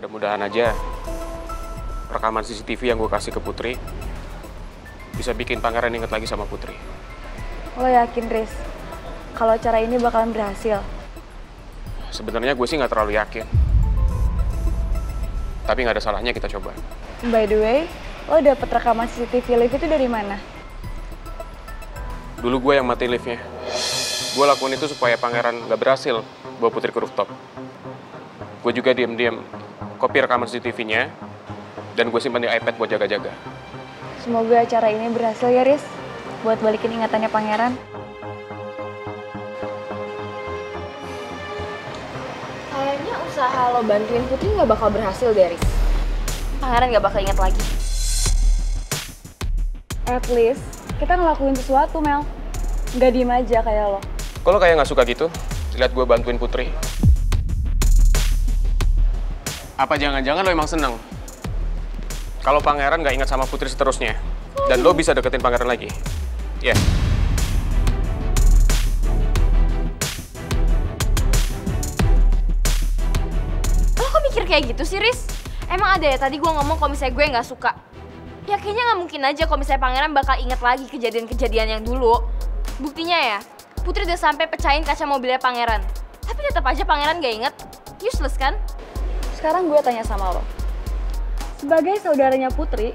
Mudah-mudahan aja rekaman CCTV yang gue kasih ke Putri bisa bikin pangeran inget lagi sama Putri. Lo yakin, Riz? Kalau cara ini bakalan berhasil? Sebenarnya gue sih nggak terlalu yakin. Tapi nggak ada salahnya kita coba. By the way, lo dapet rekaman CCTV live itu dari mana? Dulu gue yang mati liftnya. Gue lakuin itu supaya pangeran nggak berhasil bawa Putri ke rooftop. Gue juga diam-diam copy rekaman CCTV-nya dan gue simpan di iPad buat jaga-jaga. Semoga acara ini berhasil ya, Riz. Buat balikin ingatannya pangeran. Kayaknya usaha lo bantuin Putri nggak bakal berhasil deh, Riz. Pangeran nggak bakal ingat lagi. At least kita ngelakuin sesuatu, Mel. Nggak diem aja kayak lo. Kalau kayak nggak suka gitu, lihat gue bantuin Putri. Apa jangan-jangan lo emang seneng kalau pangeran nggak ingat sama Putri seterusnya, dan lo bisa deketin pangeran lagi? Ya. Yeah. Lo kok mikir kayak gitu sih, Riz? Emang ada ya tadi gue ngomong kalau misalnya gue nggak suka? Ya kayaknya nggak mungkin aja kalau misalnya pangeran bakal inget lagi kejadian-kejadian yang dulu. Buktinya ya, Putri udah sampai pecahin kaca mobilnya pangeran. Tapi tetap aja pangeran nggak inget. Useless kan? Sekarang gue tanya sama lo. Sebagai saudaranya Putri,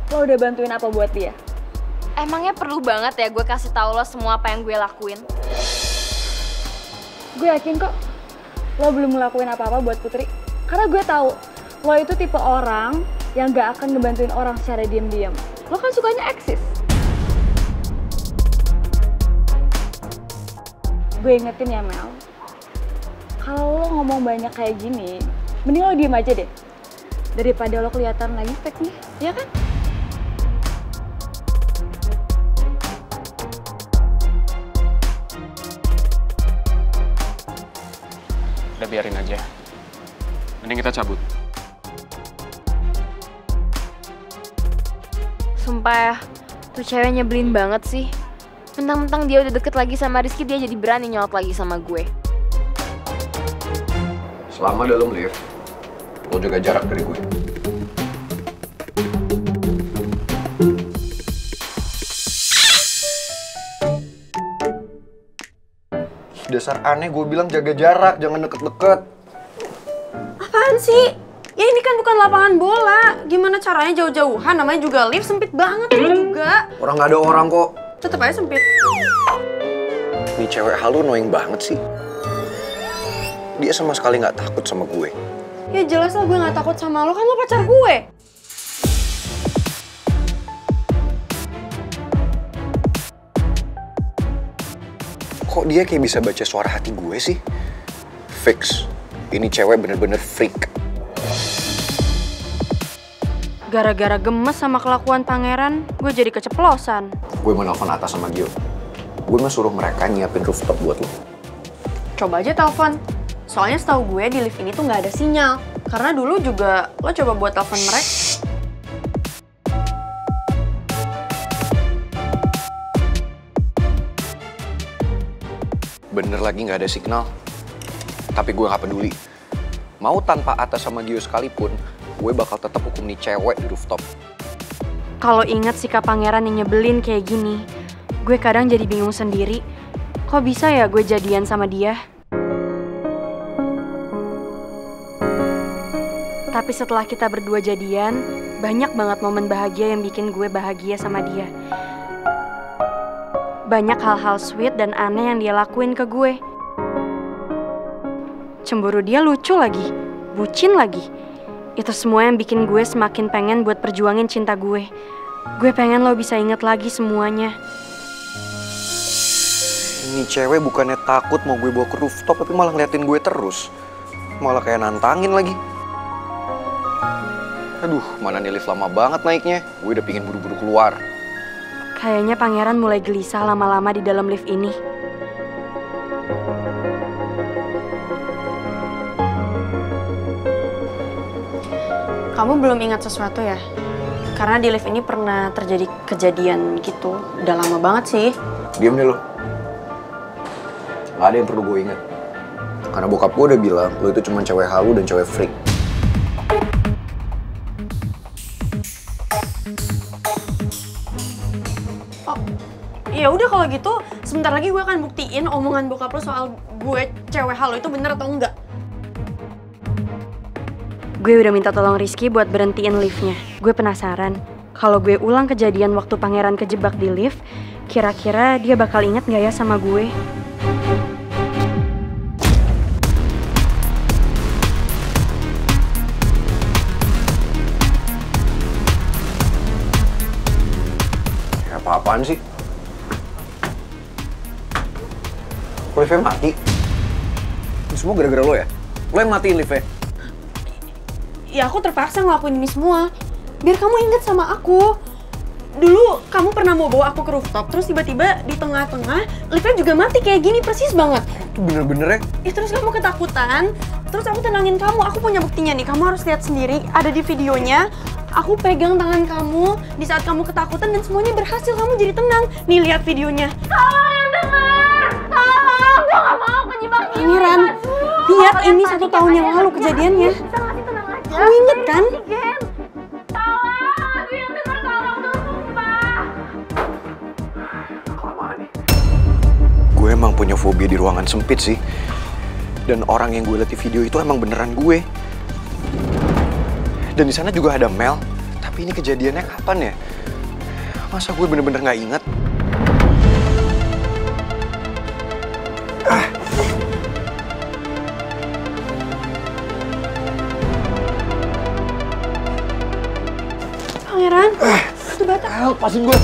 lo udah bantuin apa buat dia? Emangnya perlu banget ya gue kasih tahu lo semua apa yang gue lakuin? Gue yakin kok lo belum ngelakuin apa-apa buat Putri. Karena gue tahu lo itu tipe orang yang gak akan ngebantuin orang secara diam-diam. Lo kan sukanya eksis. Gue ingetin ya, Mel. Kalau lo ngomong banyak kayak gini, mending lo diem aja deh. Daripada lo kelihatan lagi fake nih, ya kan? Udah biarin aja. Mending kita cabut. Sumpah ya, tuh cewek nyebelin banget sih. Mentang-mentang dia udah deket lagi sama Rizky, dia jadi berani nyolot lagi sama gue. Selama dalam lift, lo jaga jarak dari gue. Dasar aneh, gue bilang jaga jarak, jangan deket-deket. Apaan sih? Ya ini kan bukan lapangan bola. Gimana caranya jauh-jauhan? Namanya juga lift, sempit banget ini juga. Orang nggak ada orang kok. Tetep aja sempit. Nih cewek halu annoying banget sih. Dia sama sekali nggak takut sama gue. Ya jelas lah gue nggak takut sama lo, kan lo pacar gue. Kok dia kayak bisa baca suara hati gue sih? Fix, ini cewek bener-bener freak. Gara-gara gemes sama kelakuan pangeran, gue jadi keceplosan. Gue mau nelfon atas sama Gio. Gue mau suruh mereka nyiapin rooftop buat lo. Coba aja telepon. Soalnya setahu gue di lift ini tuh nggak ada sinyal. Karena dulu juga lo coba buat telepon mereka. Bener lagi nggak ada signal. Tapi gue nggak peduli. Mau tanpa atas sama Gio sekalipun, gue bakal tetap hukum nih cewek di rooftop. Kalau ingat sikap pangeran yang nyebelin kayak gini, gue kadang jadi bingung sendiri. Kok bisa ya gue jadian sama dia? Tapi setelah kita berdua jadian, banyak banget momen bahagia yang bikin gue bahagia sama dia. Banyak hal-hal sweet dan aneh yang dia lakuin ke gue. Cemburu dia lucu lagi, bucin lagi. Itu semua yang bikin gue semakin pengen buat perjuangin cinta gue. Gue pengen lo bisa inget lagi semuanya. Ini cewek bukannya takut mau gue bawa ke rooftop, tapi malah ngeliatin gue terus. Malah kayak nantangin lagi. Aduh, mana nih lift lama banget naiknya. Gue udah pingin buru-buru keluar. Kayaknya pangeran mulai gelisah lama-lama di dalam lift ini. Kamu belum ingat sesuatu ya? Karena di lift ini pernah terjadi kejadian gitu. Udah lama banget sih. Diam deh lo. Gak ada yang perlu gue inget. Karena bokap gue udah bilang lo itu cuma cewek halu dan cewek freak. Ya udah kalau gitu, sebentar lagi gue akan buktiin omongan bokap lo soal gue cewek halo itu bener atau enggak. Gue udah minta tolong Rizky buat berhentiin liftnya. Gue penasaran, kalau gue ulang kejadian waktu pangeran kejebak di lift, kira-kira dia bakal inget gak ya sama gue? Apa-apaan sih? Liftnya mati? Ini semua gara-gara lo ya? Lo yang matiin liftnya? Ya aku terpaksa ngelakuin ini semua, biar kamu inget sama aku. Dulu kamu pernah mau bawa aku ke rooftop, terus tiba-tiba di tengah-tengah liftnya juga mati kayak gini, persis banget. Itu bener-bener ya? Terus kamu ketakutan, terus aku tenangin kamu. Aku punya buktinya nih, kamu harus lihat sendiri, ada di videonya. Aku pegang tangan kamu di saat kamu ketakutan dan semuanya berhasil, kamu jadi tenang. Nih lihat videonya. Tolong yang denger! Tolong! Gue gak mau kejebak gini. Pangeran, lihat ini 1 tahun yang lalu kejadiannya. Kamu inget kan? Tolong! Aduh yang denger tolong dong, sumpah! Kelamaan nih. Gue emang punya fobia di ruangan sempit sih. Dan orang yang gue liat di video itu emang beneran gue. Dan di sana juga ada Mel. Tapi ini kejadiannya kapan ya? Masa gue bener-bener nggak inget? Pangeran, itu bata. Lepasin gue.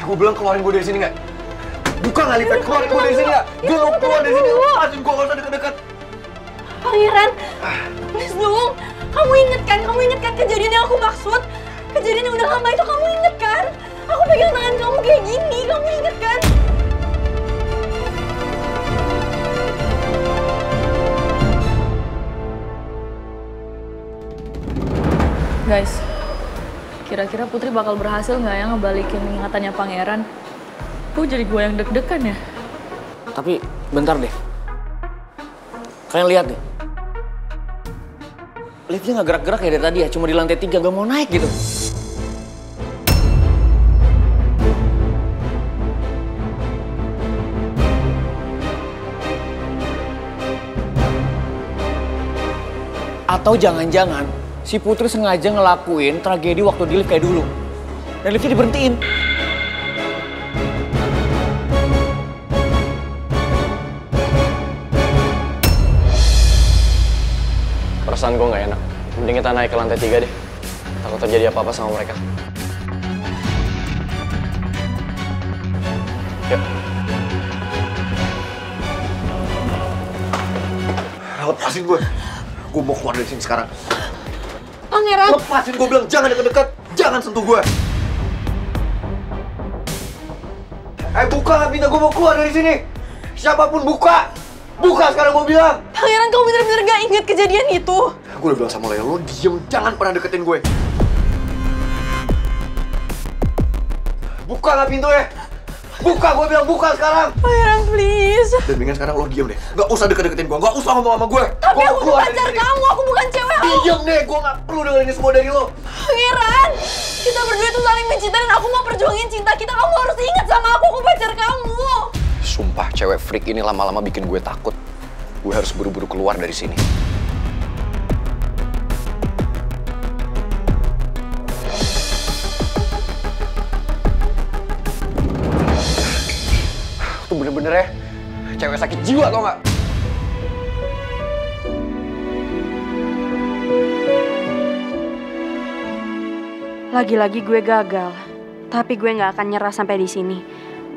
Gue bilang keluarin gue dari sini nggak? Buka nggak lift, keluarin gue dari sini nggak? Gue mau keluar dari sini, lepasin gue, gak usah deket-deket. Pangeran, please dong. Kamu inget kan kejadian yang aku maksud? Kejadian yang udah lama itu kamu inget kan? Aku pegang tangan kamu kayak gini, kamu inget kan? Guys, kira-kira Putri bakal berhasil nggak ya ngebalikin ingatannya Pangeran? Kok jadi gue yang deg-degan ya? Tapi bentar deh. Kalian lihat deh. Liftnya nggak gerak-gerak ya dari tadi ya, cuma di lantai 3, gak mau naik gitu. Atau jangan-jangan si Putri sengaja ngelakuin tragedi waktu di lift kayak dulu. Dan liftnya diberhentiin. Perasaan gue nggak enak. Mending kita naik ke lantai 3 deh. Takut terjadi apa-apa sama mereka. Yuk. Lepasin gue. Gue mau keluar dari sini sekarang. Pangeran! Lepasin gue bilang, jangan deket-deket. Jangan sentuh gue. Buka nggak pintu, gue mau keluar dari sini. Siapapun buka. Buka sekarang gue bilang. Pangeran, kamu bener-bener gak inget kejadian itu? Gue udah bilang sama lo diem, jangan pernah deketin gue. Buka nggak pintu ya? Buka, gue bilang buka sekarang. Pangeran, please. Dan mendingan sekarang lo diem deh. Gak usah deket-deketin gue, gak usah ngomong sama gue. Tapi aku bukan pacar kamu, aku bukan cewek lo. Diem deh, gue gak perlu dengerin ini semua dari lo. Pangeran, kita berdua tuh saling mencintai dan aku mau perjuangin cinta kita. Kamu harus ingat sama aku pacar kamu. Sumpah, cewek freak ini lama-lama bikin gue takut. Gue harus buru-buru keluar dari sini. Itu bener-bener ya, cewek sakit jiwa tau gak? Lagi-lagi gue gagal, tapi gue gak akan nyerah sampai di sini.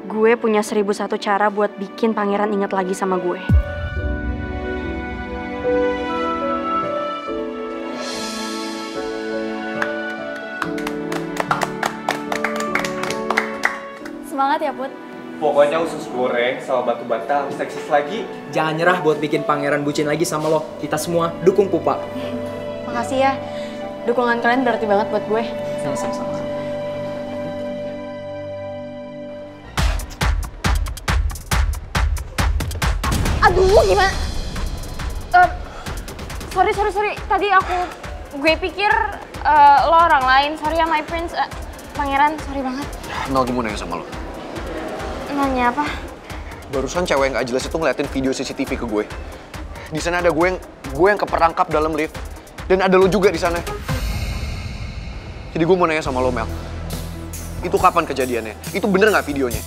Gue punya 1001 cara buat bikin Pangeran inget lagi sama gue. Semangat ya, Put. Pokoknya usus goreng sama batu bata harus seksis lagi. Jangan nyerah buat bikin Pangeran bucin lagi sama lo. Kita semua dukung Pupa. Makasih ya, dukungan kalian berarti banget buat gue. Sama-sama. Aduh, gimana? Sorry. Tadi aku Gue pikir lo orang lain. Sorry ya, my prince. Pangeran, sorry banget. Mel, gue mau nanya sama lo. Nanya apa? Barusan cewek yang gak jelas itu ngeliatin video CCTV ke gue. Di sana ada gue yang keperangkap dalam lift. Dan ada lo juga di sana. Jadi gue mau nanya sama lo, Mel. Itu kapan kejadiannya? Itu bener gak videonya?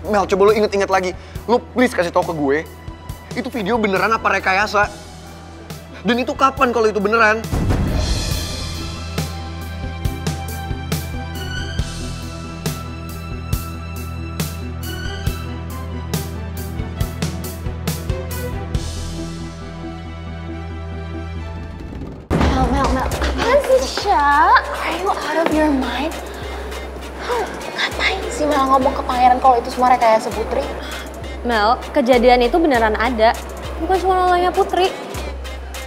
Mel, coba lo inget-inget lagi. Lo please kasih tau ke gue. Itu video beneran apa rekayasa? Dan itu kapan kalau itu beneran? Mel. Apaan sih, Sha? Are you out of your mind? Ngapain sih Mel ngomong ke pangeran kalau itu semua rekayasa Putri? Mel, kejadian itu beneran ada. Bukan cuma nolanya Putri.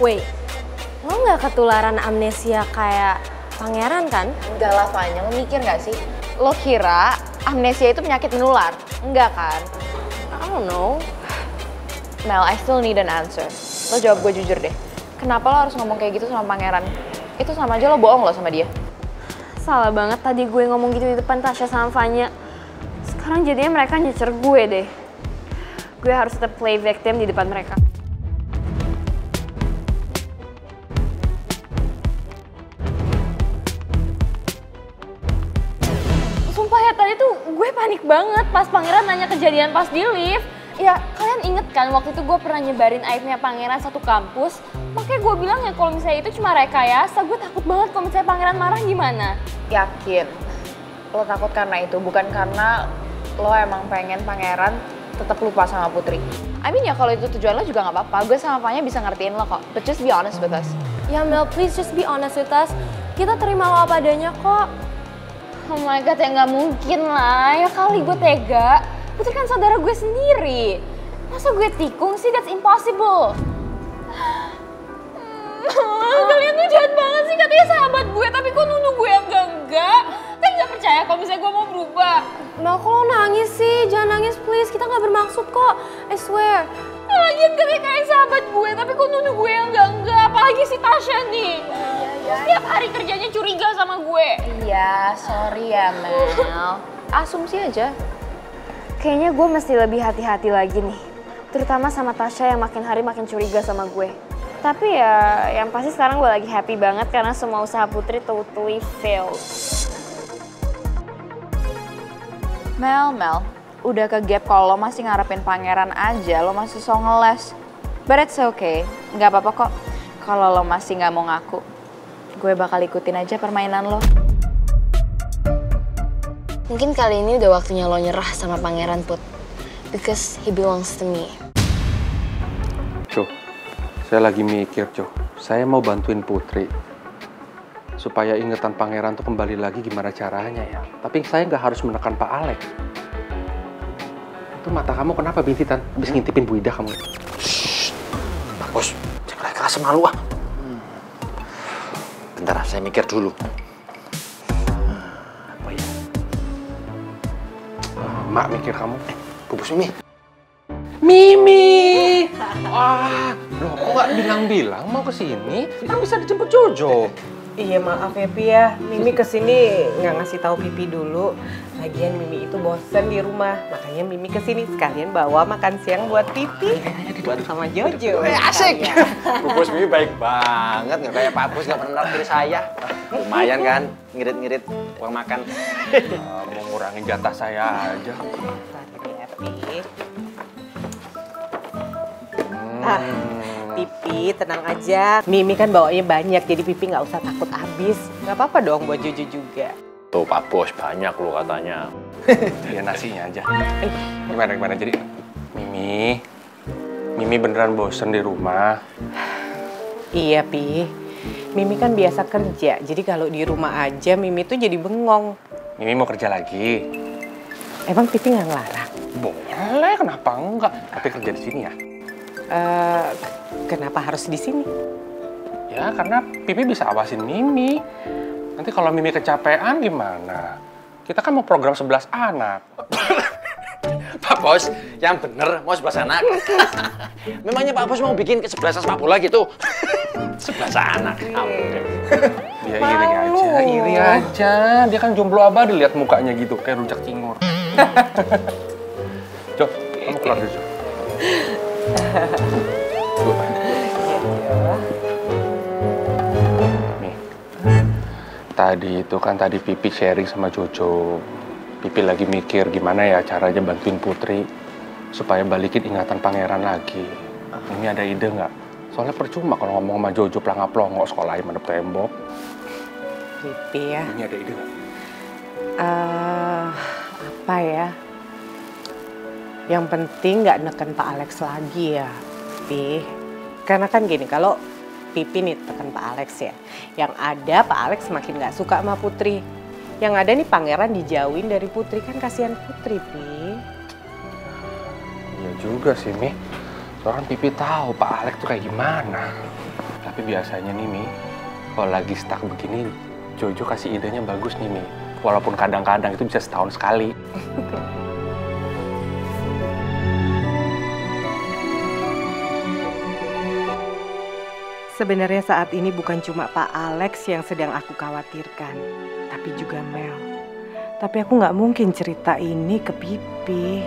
Wait, lo nggak ketularan amnesia kayak pangeran kan? Enggak lah, Fanya. Lo mikir nggak sih? Lo kira amnesia itu penyakit menular? Enggak kan? I don't know. Mel, I still need an answer. Lo jawab gue jujur deh. Kenapa lo harus ngomong kayak gitu sama pangeran? Itu sama aja lo bohong lo sama dia. Salah banget tadi gue ngomong gitu di depan Tasya sama Fanya. Sekarang jadinya mereka nyecer gue deh. Gue harus tetap play victim di depan mereka. Sumpah ya, tadi tuh gue panik banget pas pangeran nanya kejadian pas di lift. Ya, kalian inget kan waktu itu gue pernah nyebarin aibnya pangeran satu kampus? Makanya gue bilang ya kalau misalnya itu cuma rekayasa, gue takut banget kalau misalnya pangeran marah gimana. Yakin? Lo takut karena itu, bukan karena lo emang pengen pangeran tetap lupa sama Putri. I mean ya kalau itu tujuan lo juga gak apa-apa, gue sama Fanya bisa ngertiin lo kok. But just be honest with us. Ya Mel, please just be honest with us. Kita terima lo apa adanya kok. Oh my god, ya gak mungkin lah. Ya kali gue tega. Putri kan saudara gue sendiri. Masa gue tikung sih? That's impossible. Kalian tuh jahat banget sih, katanya sahabat gue, tapi kok nuduh gue yang enggak. Kan gak percaya kalau misalnya gue mau berubah. Mel, kok lo nangis sih? Jangan nangis please, kita gak bermaksud kok. I swear. Lagian katanya kayak sahabat gue, tapi kok nuduh gue yang enggak. Apalagi si Tasya nih. Setiap hari kerjanya curiga sama gue. Iya, sorry ya Mel. Asumsi aja. Kayaknya gue mesti lebih hati-hati lagi nih. Terutama sama Tasya yang makin hari makin curiga sama gue. Tapi ya, yang pasti sekarang gue lagi happy banget karena semua usaha Putri totally failed. Mel, udah ke gap kalau lo masih ngarepin pangeran aja, lo masih so ngeles. But it's okay, nggak apa-apa kok. Kalau lo masih nggak mau ngaku, gue bakal ikutin aja permainan lo. Mungkin kali ini udah waktunya lo nyerah sama pangeran Put. Because he belongs to me. Cuk, saya lagi mikir, Cuk. Saya mau bantuin Putri. Supaya ingatan pangeran tuh kembali lagi gimana caranya ya. Tapi saya nggak harus menekan Pak Alex. Itu mata kamu kenapa bintitan? Habis ngintipin Bu Ida kamu. Shhh, Pak Bos, jangan keras sama lu ah. Bentar, saya mikir dulu. Apa ya? Mak mikir kamu. Bu Bos Mimi. Mimi! Wah, loh kok nggak bilang-bilang mau kesini? Kan bisa dijemput Jojo. Iya maaf ya Pi ya, Mimi kesini nggak ngasih tahu Pipi dulu. Lagian Mimi itu bosen di rumah, makanya Mimi kesini sekalian bawa makan siang buat Pipi, buat sama Jojo. Asik! Bu Bos Mimi baik banget, nggak kayak Pak Bos nggak pernah naktir saya. Lumayan kan, ngirit-ngirit uang makan. Mau ngurangin jatah saya aja. Ya, Pi. Pipi tenang aja, Mimi kan bawanya banyak, jadi Pipi nggak usah takut habis. Nggak apa-apa dong buat Jojo juga. Tuh Pak Bos banyak lo katanya. Ya nasinya aja. Gimana jadi? Mimi beneran bosen di rumah. Iya Pi, Mimi kan biasa kerja, jadi kalau di rumah aja Mimi tuh jadi bengong. Mimi mau kerja lagi. Emang Pipi nggak ngelarang? Boleh, kenapa enggak? Tapi kerja di sini ya. Kenapa harus di sini? Ya karena Pipi bisa awasin Mimi. Nanti kalau Mimi kecapean gimana? Kita kan mau program 11 anak. Pak Bos, yang bener mau 11 anak. Memangnya Pak Bos mau bikin kesebelasan sepak bola gitu? 11 anak, ampun. Dia iri aja. Dia kan jomblo abadi, lihat mukanya gitu, kayak rujak cingur. Jo, kamu keluar dulu, Jo. Nih, tadi Pipi sharing sama Jojo. Pipi lagi mikir gimana ya caranya bantuin Putri supaya balikin ingatan pangeran lagi. Ini ada ide nggak? Soalnya percuma kalau ngomong sama Jojo pelangap-pelongo sekolahnya madep tembok. Pipi ya. Ini ada ide nggak? Apa ya? Yang penting nggak neken Pak Alex lagi ya, Pipi. Karena kan gini, kalau Pipi nih tekan Pak Alex ya, yang ada Pak Alex makin nggak suka sama Putri. Yang ada nih pangeran dijauhin dari Putri, kan kasihan Putri, Pi. Iya juga sih, Mi. Soalnya Pipi tahu Pak Alex tuh kayak gimana. Tapi biasanya nih, Mi, kalau lagi stuck begini, Jojo kasih idenya bagus nih, Mi. Walaupun kadang-kadang itu bisa setahun sekali. Sebenarnya saat ini bukan cuma Pak Alex yang sedang aku khawatirkan, tapi juga Mel. Tapi aku nggak mungkin cerita ini ke Pipi.